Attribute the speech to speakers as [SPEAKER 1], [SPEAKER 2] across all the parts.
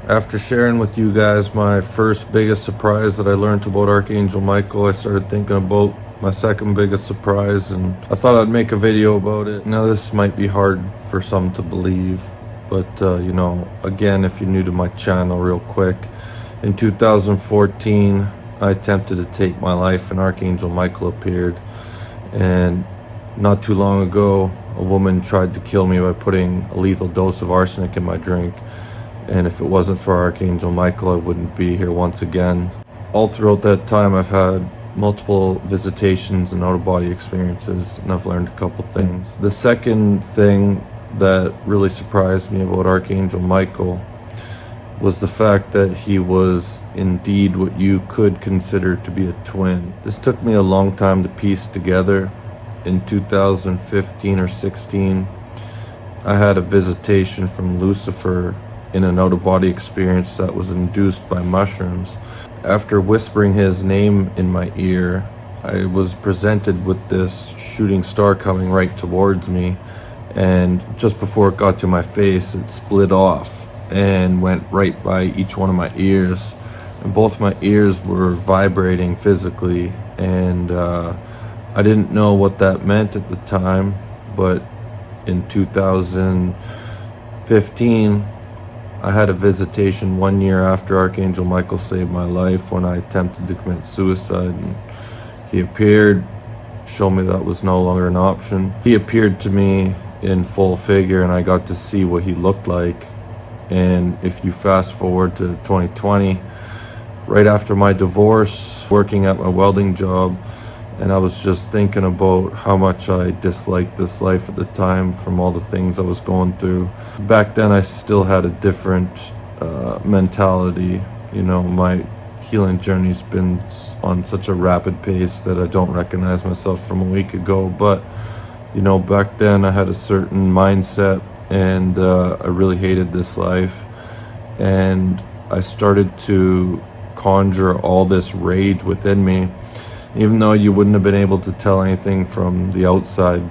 [SPEAKER 1] After sharing with you guys my first biggest surprise that I learned about Archangel Michael, I started thinking about my second biggest surprise, and I thought I'd make a video about it. Now this might be hard for some to believe, but again, if you're new to my channel, real quick, in 2014 I attempted to take my life and Archangel Michael appeared, and not too long ago a woman tried to kill me by putting a lethal dose of arsenic in my drink. And if it wasn't for Archangel Michael, I wouldn't be here once again. All throughout that time, I've had multiple visitations and out-of-body experiences, and I've learned a couple things. The second thing that really surprised me about Archangel Michael was the fact that he was indeed what you could consider to be a twin. This took me a long time to piece together. In 2015 or 16, I had a visitation from Lucifer in an out-of-body experience that was induced by mushrooms. After whispering his name in my ear, I was presented with this shooting star coming right towards me, and just before it got to my face, it split off and went right by each one of my ears, and both my ears were vibrating physically, and I didn't know what that meant at the time, but in 2015 I had a visitation 1 year after Archangel Michael saved my life, when I attempted to commit suicide, and he appeared, showed me that was no longer an option. He appeared to me in full figure, and I got to see what he looked like. And if you fast forward to 2020, right after my divorce, working at my welding job, and I was just thinking about how much I disliked this life at the time from all the things I was going through. Back then I still had a different mentality. My healing journey's been on such a rapid pace that I don't recognize myself from a week ago. But back then I had a certain mindset, and I really hated this life, and I started to conjure all this rage within me. Even though you wouldn't have been able to tell anything from the outside,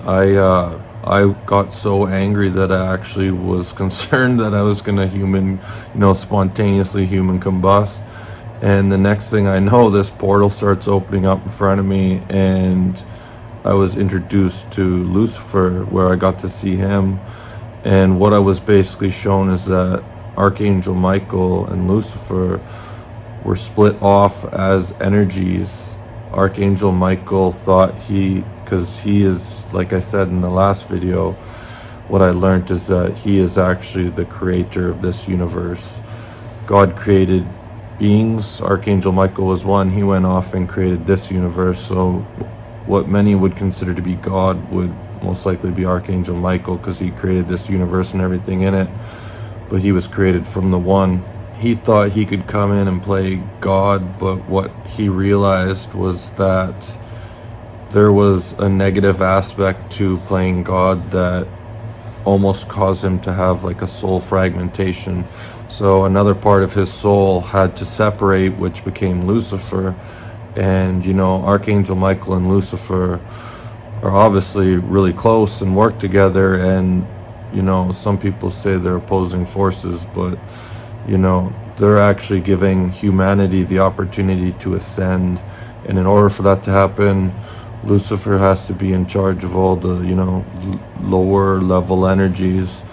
[SPEAKER 1] I got so angry that I actually was concerned that I was gonna spontaneously human combust. And the next thing I know, this portal starts opening up in front of me, and I was introduced to Lucifer, where I got to see him. And what I was basically shown is that Archangel Michael and Lucifer were split off as energies. Archangel Michael thought because he is, like I said in the last video, what I learned is that he is actually the creator of this universe. God created beings. Archangel Michael was one. He went off and created this universe. So what many would consider to be God would most likely be Archangel Michael, because he created this universe and everything in it, but he was created from the one. He thought he could come in and play God, but what he realized was that there was a negative aspect to playing God that almost caused him to have like a soul fragmentation. So another part of his soul had to separate, which became Lucifer. And Archangel Michael and Lucifer are obviously really close and work together, and some people say they're opposing forces, but they're actually giving humanity the opportunity to ascend. And in order for that to happen, Lucifer has to be in charge of all the lower level energies,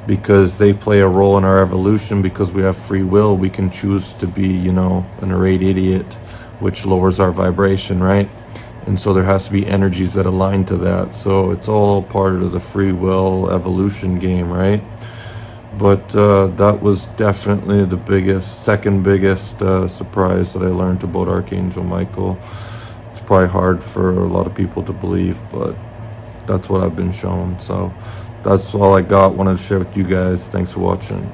[SPEAKER 1] because they play a role in our evolution. Because we have free will, we can choose to be an irate idiot, which lowers our vibration, right? And so there has to be energies that align to that. So it's all part of the free will evolution game, right? But that was definitely the second biggest surprise that I learned about Archangel Michael. It's probably hard for a lot of people to believe, but that's what I've been shown. So that's all I got. Wanted to share with you guys. Thanks for watching.